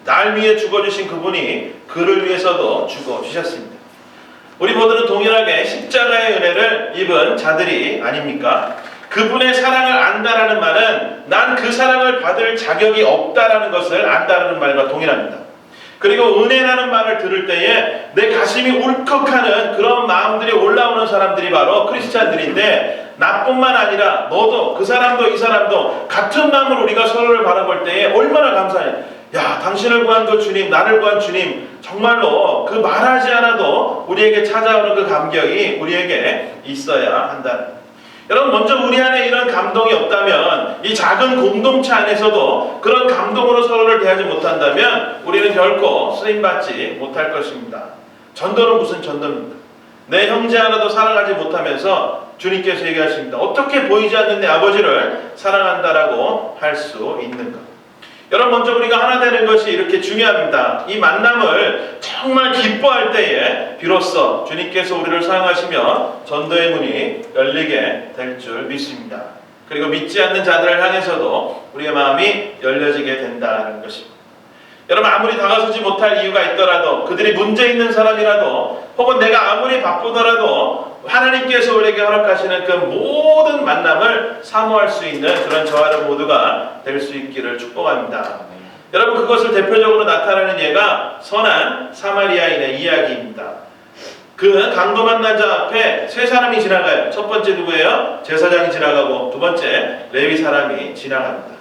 날 위해 죽어주신 그분이 그를 위해서도 죽어주셨습니다. 우리 모두는 동일하게 십자가의 은혜를 입은 자들이 아닙니까? 그분의 사랑을 안다라는 말은 난 그 사랑을 받을 자격이 없다라는 것을 안다라는 말과 동일합니다. 그리고 은혜라는 말을 들을 때에 내 가슴이 울컥하는 그런 마음들이 올라오는 사람들이 바로 크리스찬들인데, 나뿐만 아니라 너도 그 사람도 이 사람도 같은 마음으로 우리가 서로를 바라볼 때에 얼마나 감사해. 야, 당신을 구한 그 주님, 나를 구한 주님, 정말로 그 말하지 않아도 우리에게 찾아오는 그 감격이 우리에게 있어야 한다. 여러분, 먼저 우리 안에 이런 감동이 없다면, 이 작은 공동체 안에서도 그런 감동으로 서로를 대하지 못한다면 우리는 결코 쓰임받지 못할 것입니다. 전도는 무슨 전도입니까? 내 형제 하나도 사랑하지 못하면서 주님께서 얘기하십니다. 어떻게 보이지 않는 내 아버지를 사랑한다라고 할 수 있는가? 여러분, 먼저 우리가 하나 되는 것이 이렇게 중요합니다. 이 만남을 정말 기뻐할 때에 비로소 주님께서 우리를 사용하시며 전도의 문이 열리게 될 줄 믿습니다. 그리고 믿지 않는 자들을 향해서도 우리의 마음이 열려지게 된다는 것입니다. 여러분, 아무리 다가서지 못할 이유가 있더라도, 그들이 문제 있는 사람이라도, 혹은 내가 아무리 바쁘더라도 하나님께서 우리에게 허락하시는 그 모든 만남을 사모할 수 있는 그런 저와 여러분 모두가 될 수 있기를 축복합니다. 여러분, 그것을 대표적으로 나타내는 예가 선한 사마리아인의 이야기입니다. 그 강도 만난 자 앞에 세 사람이 지나가요. 첫 번째 누구예요? 제사장이 지나가고, 두 번째 레위 사람이 지나갑니다.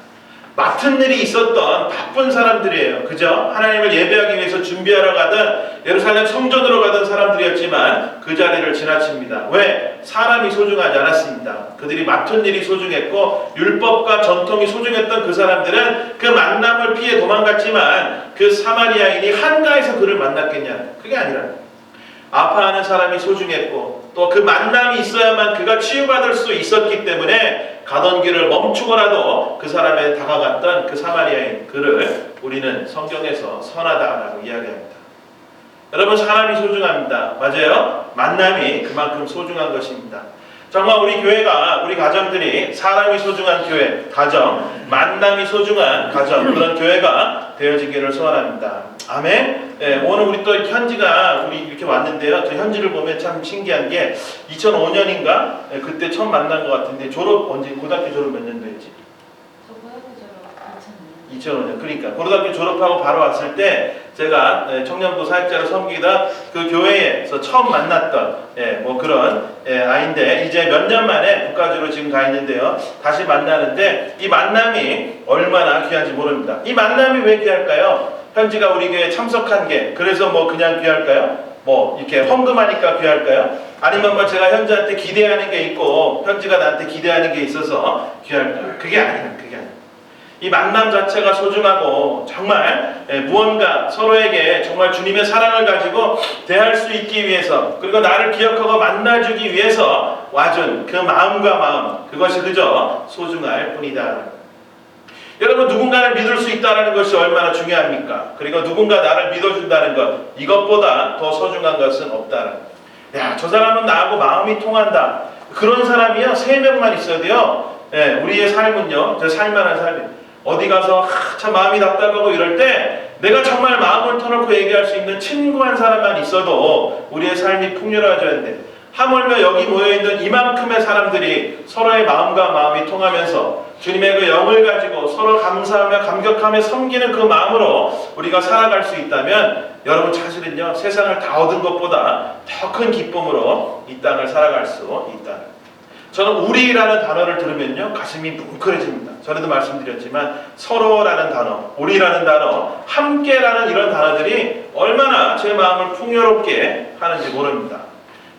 맡은 일이 있었던 바쁜 사람들이에요. 그죠? 하나님을 예배하기 위해서 준비하러 가던 예루살렘 성전으로 가던 사람들이었지만 그 자리를 지나칩니다. 왜? 사람이 소중하지 않았습니다. 그들이 맡은 일이 소중했고 율법과 전통이 소중했던 그 사람들은 그 만남을 피해 도망갔지만 그 사마리아인이 한가해서 그를 만났겠냐? 그게 아니라 아파하는 사람이 소중했고 또 그 만남이 있어야만 그가 치유받을 수 있었기 때문에 가던 길을 멈추고라도 그 사람에 다가갔던 그 사마리아인, 그를 우리는 성경에서 선하다라고 이야기합니다. 여러분, 사람이 소중합니다. 맞아요? 만남이 그만큼 소중한 것입니다. 정말 우리 교회가, 우리 가정들이 사람이 소중한 교회, 가정, 만남이 소중한 가정, 그런 교회가 되어지기를 소원합니다. 아멘. 오늘 우리 또 현지가 우리 이렇게 왔는데요. 저 현지를 보면 참 신기한 게 2005년인가 그때 처음 만난 것 같은데, 졸업 언제, 고등학교 졸업 몇 년도였지? 저 고등학교 졸업 2005년. 그러니까 고등학교 졸업하고 바로 왔을 때 제가 청년부 사역자로 섬기다 그 교회에서 처음 만났던 뭐 그런 아이인데 이제 몇 년 만에 북가주로 지금 가 있는데요. 다시 만나는데 이 만남이 얼마나 귀한지 모릅니다. 이 만남이 왜 귀할까요? 현지가 우리 교회에 참석한 게 그래서 뭐 그냥 귀할까요? 뭐 이렇게 헌금하니까 귀할까요? 아니면 뭐 제가 현지한테 기대하는 게 있고 현지가 나한테 기대하는 게 있어서 귀할까요? 그게 아니에요. 그게 아니에요. 이 만남 자체가 소중하고 정말 무언가 서로에게 정말 주님의 사랑을 가지고 대할 수 있기 위해서 그리고 나를 기억하고 만나주기 위해서 와준 그 마음과 마음 그것이 그저 소중할 뿐이다. 여러분 누군가를 믿을 수 있다는 것이 얼마나 중요합니까? 그리고 누군가 나를 믿어준다는 것 이것보다 더 소중한 것은 없다는 것. 야, 저 사람은 나하고 마음이 통한다. 그런 사람이요 3명만 있어도요 우리의 삶은요 저 살만한 삶이에요. 어디 가서 참 마음이 답답하고 이럴 때 내가 정말 마음을 터놓고 얘기할 수 있는 친구 한 사람만 있어도 우리의 삶이 풍요로워졌는데 하물며 여기 모여있는 이만큼의 사람들이 서로의 마음과 마음이 통하면서 주님의 그 영을 가지고 서로 감사하며 감격하며 섬기는 그 마음으로 우리가 살아갈 수 있다면 여러분 사실은요 세상을 다 얻은 것보다 더 큰 기쁨으로 이 땅을 살아갈 수 있다. 저는 우리라는 단어를 들으면요 가슴이 뭉클해집니다. 전에도 말씀드렸지만 서로라는 단어, 우리라는 단어, 함께라는 이런 단어들이 얼마나 제 마음을 풍요롭게 하는지 모릅니다.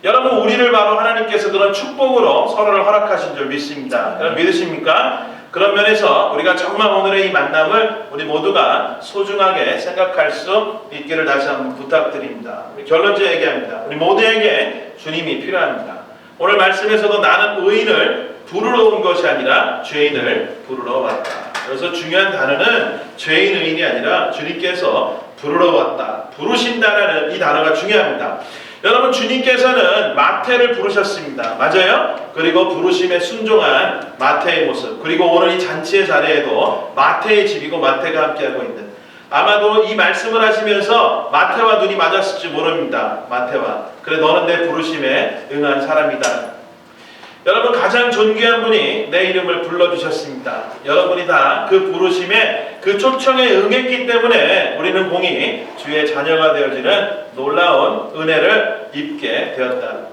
여러분 우리를 바로 하나님께서 그런 축복으로 서로를 허락하신 줄 믿습니다. 여러분 믿으십니까? 그런 면에서 우리가 정말 오늘의 이 만남을 우리 모두가 소중하게 생각할 수 있기를 다시 한번 부탁드립니다. 결론적으로 얘기합니다. 우리 모두에게 주님이 필요합니다. 오늘 말씀에서도 나는 의인을 부르러 온 것이 아니라 죄인을 부르러 왔다. 그래서 중요한 단어는 죄인 의인이 아니라 주님께서 부르러 왔다. 부르신다라는 이 단어가 중요합니다. 여러분 주님께서는 마태를 부르셨습니다. 맞아요? 그리고 부르심에 순종한 마태의 모습 그리고 오늘 이 잔치의 자리에도 마태의 집이고 마태가 함께하고 있는 아마도 이 말씀을 하시면서 마태와 눈이 맞았을지 모릅니다. 마태와 그래 너는 내 부르심에 응한 사람이다. 여러분 가장 존귀한 분이 내 이름을 불러주셨습니다. 여러분이 다 그 부르심에 그 초청에 응했기 때문에 우리는 공히 주의 자녀가 되어지는 놀라운 은혜를 입게 되었다.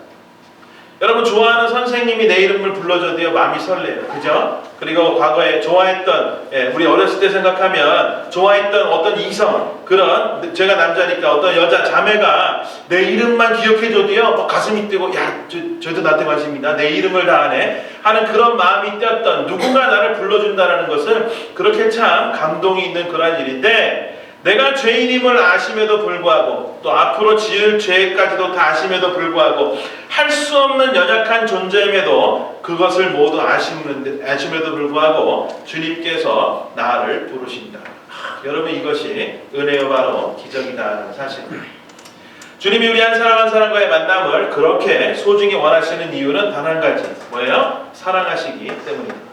여러분 좋아하는 선생님이 내 이름을 불러줘도요 마음이 설레요. 그죠? 그리고 과거에 좋아했던 우리 어렸을 때 생각하면 좋아했던 어떤 이성 그런 제가 남자니까 어떤 여자 자매가 내 이름만 기억해줘도요 뭐 가슴이 뛰고 야 저도 나한테 관심이다 내 이름을 다 아네 하는 그런 마음이 뛰었던 누군가 나를 불러준다는 것은 그렇게 참 감동이 있는 그런 일인데 내가 죄인임을 아심에도 불구하고 또 앞으로 지을 죄까지도 다 아심에도 불구하고 할 수 없는 연약한 존재임에도 그것을 모두 아심에도 불구하고 주님께서 나를 부르신다. 여러분 이것이 은혜요 바로 기적이다는 사실입니다. 주님이 우리 한 사람 한 사람과의 만남을 그렇게 소중히 원하시는 이유는 단 한 가지 뭐예요? 사랑하시기 때문입니다.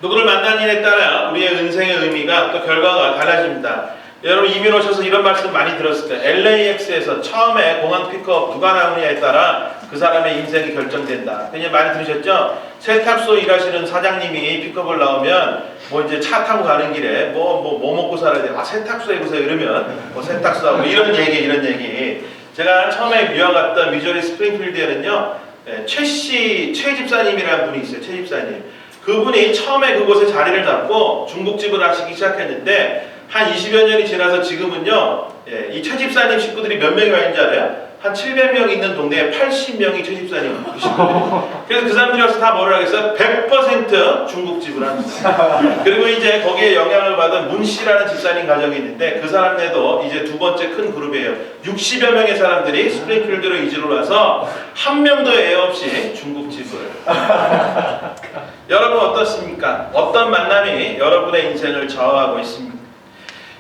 누구를 만나는 일에 따라 우리의 인생의 의미가 또 결과가 달라집니다. 여러분 이민 오셔서 이런 말씀 많이 들었을 때 LAX에서 처음에 공항 픽업 누가 나오느냐에 따라 그 사람의 인생이 결정된다. 그냥 많이 들으셨죠? 세탁소 일하시는 사장님이 픽업을 나오면 뭐 이제 차 타고 가는 길에 뭐 먹고 살아야 돼. 아 세탁소에 보세요 이러면 뭐 세탁소하고 이런 얘기. 제가 처음에 유학 갔던 미주리 스프링필드에는요 최 집사님이라는 분이 있어요. 최 집사님. 그분이 처음에 그곳에 자리를 잡고 중국집을 하시기 시작했는데 한 20여 년이 지나서 지금은요 이 최 집사님 식구들이 몇 명이 와 있는지 알아요? 한 700명 있는 동네에 80명이 최 집사님 식구들이에요. 그래서 그 사람들이 와서 다 뭐라 하겠어요? 100% 중국집을 합니다. 그리고 이제 거기에 영향을 받은 문 씨라는 집사님 가정이 있는데 그 사람네도 이제 두 번째 큰 그룹이에요. 60여 명의 사람들이 스프링필드로 이주를 와서 한 명도 애 없이 중국집을 여러분 어떻습니까? 어떤 만남이 여러분의 인생을 좌우하고 있습니까?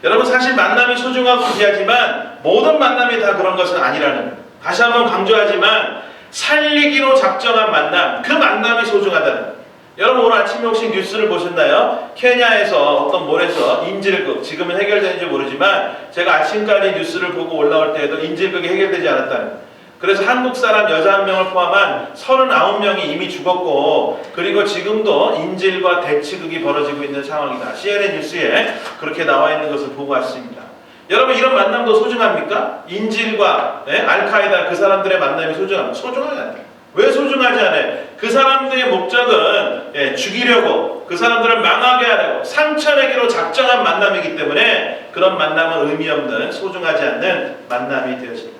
여러분 사실 만남이 소중하고 귀하지만 모든 만남이 다 그런 것은 아니라는 거예요. 다시 한번 강조하지만 살리기로 작정한 만남, 그 만남이 소중하다는 거예요. 여러분 오늘 아침에 혹시 뉴스를 보셨나요? 케냐에서 어떤 몰에서 인질극, 지금은 해결되는지 모르지만 제가 아침까지 뉴스를 보고 올라올 때에도 인질극이 해결되지 않았다는 거예요. 그래서 한국 사람 여자 1명을 포함한 39명이 이미 죽었고, 그리고 지금도 인질과 대치극이 벌어지고 있는 상황이다. CNN 뉴스에 그렇게 나와 있는 것을 보고 왔습니다. 여러분, 이런 만남도 소중합니까? 인질과 알카에다 그 사람들의 만남이 소중합니까? 소중하지 않아요. 왜 소중하지 않아요? 그 사람들의 목적은 죽이려고, 그 사람들을 망하게 하려고 상처내기로 작정한 만남이기 때문에 그런 만남은 의미 없는, 소중하지 않는 만남이 되어집니다.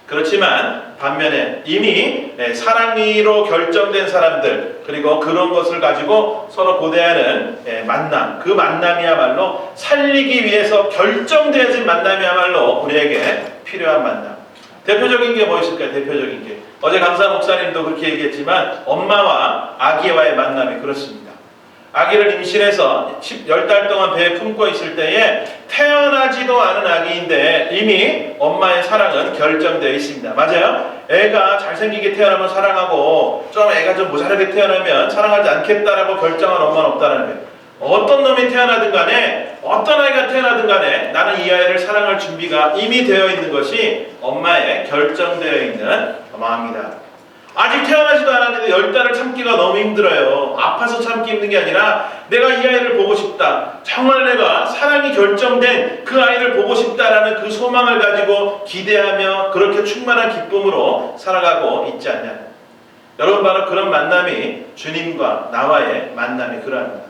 그렇지만 반면에 이미 사랑으로 결정된 사람들, 그리고 그런 것을 가지고 서로 고대하는 만남, 그 만남이야말로 살리기 위해서 결정되어진 만남이야말로 우리에게 필요한 만남. 대표적인 게 뭐 있을까요? 대표적인 게 어제 강사 목사님도 그렇게 얘기했지만 엄마와 아기와의 만남이 그렇습니다. 아기를 임신해서 10달 동안 배에 품고 있을 때에 태어나지도 않은 아기인데 이미 엄마의 사랑은 결정되어 있습니다. 맞아요? 애가 잘생기게 태어나면 사랑하고 좀 애가 좀 모자라게 태어나면 사랑하지 않겠다라고 결정한 엄마는 없다는 거예요. 어떤 놈이 태어나든 간에, 어떤 아이가 태어나든 간에 나는 이 아이를 사랑할 준비가 이미 되어 있는 것이 엄마의 결정되어 있는 마음이다. 아직 태어나지도 않았는데 10달을 참기가 너무 힘들어요. 아파서 참기 힘든 게 아니라 내가 이 아이를 보고 싶다. 정말 내가 사랑이 결정된 그 아이를 보고 싶다라는 그 소망을 가지고 기대하며 그렇게 충만한 기쁨으로 살아가고 있지 않냐. 여러분, 바로 그런 만남이 주님과 나와의 만남이 그러합니다.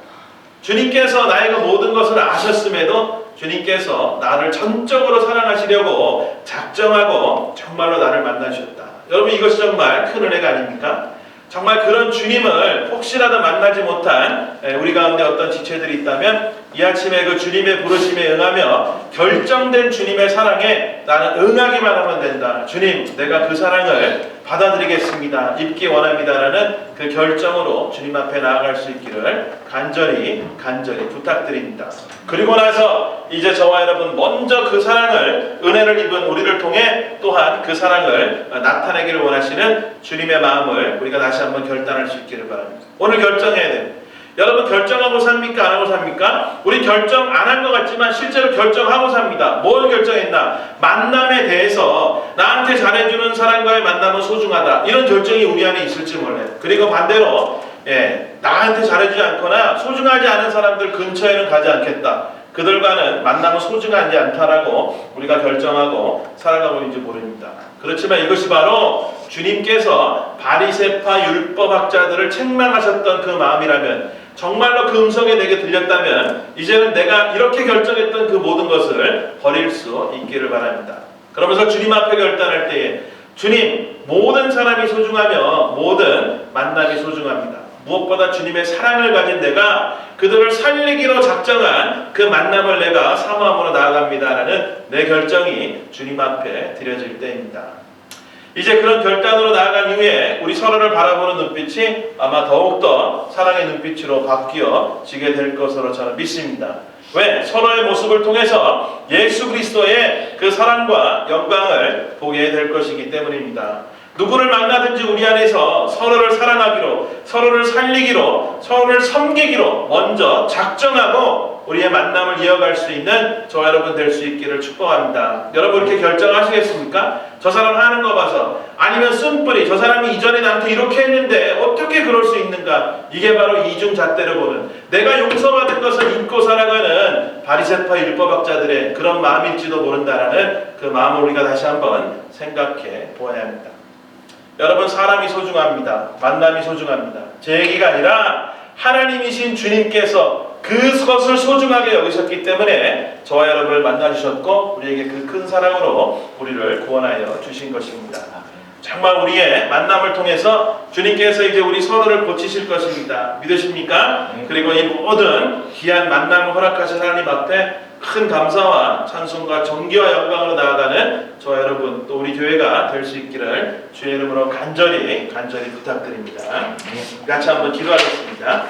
주님께서 나의 모든 것을 아셨음에도 주님께서 나를 전적으로 사랑하시려고 작정하고 정말로 나를 만나주셨다. 여러분, 이것이 정말 큰 은혜가 아닙니까? 정말 그런 주님을 혹시라도 만나지 못한 우리 가운데 어떤 지체들이 있다면 이 아침에 그 주님의 부르심에 응하며 결정된 주님의 사랑에 나는 응하기만 하면 된다. 주님, 내가 그 사랑을 받아들이겠습니다. 입기 원합니다라는 그 결정으로 주님 앞에 나아갈 수 있기를 간절히 부탁드립니다. 그리고 나서 이제 저와 여러분 먼저 그 사랑을, 은혜를 입은 우리를 통해 또한 그 사랑을 나타내기를 원하시는 주님의 마음을 우리가 다시 한번 결단할 수 있기를 바랍니다. 오늘 결정해야 됩니다. 여러분, 결정하고 삽니까? 안 하고 삽니까? 우리 결정 안 한 것 같지만 실제로 결정하고 삽니다. 뭘 결정했나? 만남에 대해서 나한테 잘해주는 사람과의 만남은 소중하다. 이런 결정이 우리 안에 있을지 몰라요. 그리고 반대로 나한테 잘해주지 않거나 소중하지 않은 사람들 근처에는 가지 않겠다. 그들과는 만남은 소중하지 않다라고 우리가 결정하고 살아가고 있는지 모릅니다. 그렇지만 이것이 바로 주님께서 바리새파 율법학자들을 책망하셨던 그 마음이라면, 정말로 그 음성이 내게 들렸다면 이제는 내가 이렇게 결정했던 그 모든 것을 버릴 수 있기를 바랍니다. 그러면서 주님 앞에 결단할 때에 주님, 모든 사람이 소중하며 모든 만남이 소중합니다. 무엇보다 주님의 사랑을 가진 내가 그들을 살리기로 작정한 그 만남을 내가 사모함으로 나아갑니다라는 내 결정이 주님 앞에 드려질 때입니다. 이제 그런 결단으로 나아간 이후에 우리 서로를 바라보는 눈빛이 아마 더욱더 사랑의 눈빛으로 바뀌어지게 될 것으로 저는 믿습니다. 왜? 서로의 모습을 통해서 예수 그리스도의 그 사랑과 영광을 보게 될 것이기 때문입니다. 누구를 만나든지 우리 안에서 서로를 사랑하기로, 서로를 살리기로, 서로를 섬기기로 먼저 작정하고 우리의 만남을 이어갈 수 있는 저와 여러분 될 수 있기를 축복합니다. 여러분, 이렇게 결정하시겠습니까? 저 사람 하는 거 봐서, 아니면 쓴뿌리 저 사람이 이전에 나한테 이렇게 했는데 어떻게 그럴 수 있는가? 이게 바로 이중잣대를 보는, 내가 용서받은 것을 잊고 살아가는 바리새파 율법학자들의 그런 마음일지도 모른다라는 그 마음을 우리가 다시 한번 생각해 보아야 합니다. 여러분, 사람이 소중합니다. 만남이 소중합니다. 제 얘기가 아니라 하나님이신 주님께서 그것을 소중하게 여기셨기 때문에 저와 여러분을 만나주셨고 우리에게 그 큰 사랑으로 우리를 구원하여 주신 것입니다. 정말 우리의 만남을 통해서 주님께서 이제 우리 서로를 고치실 것입니다. 믿으십니까? 그리고 이 모든 귀한 만남을 허락하신 하나님 앞에 큰 감사와 찬송과 존귀와 영광으로 나아가는 저와 여러분, 또 우리 교회가 될 수 있기를 주의 이름으로 간절히 부탁드립니다. 같이 한번 기도하겠습니다.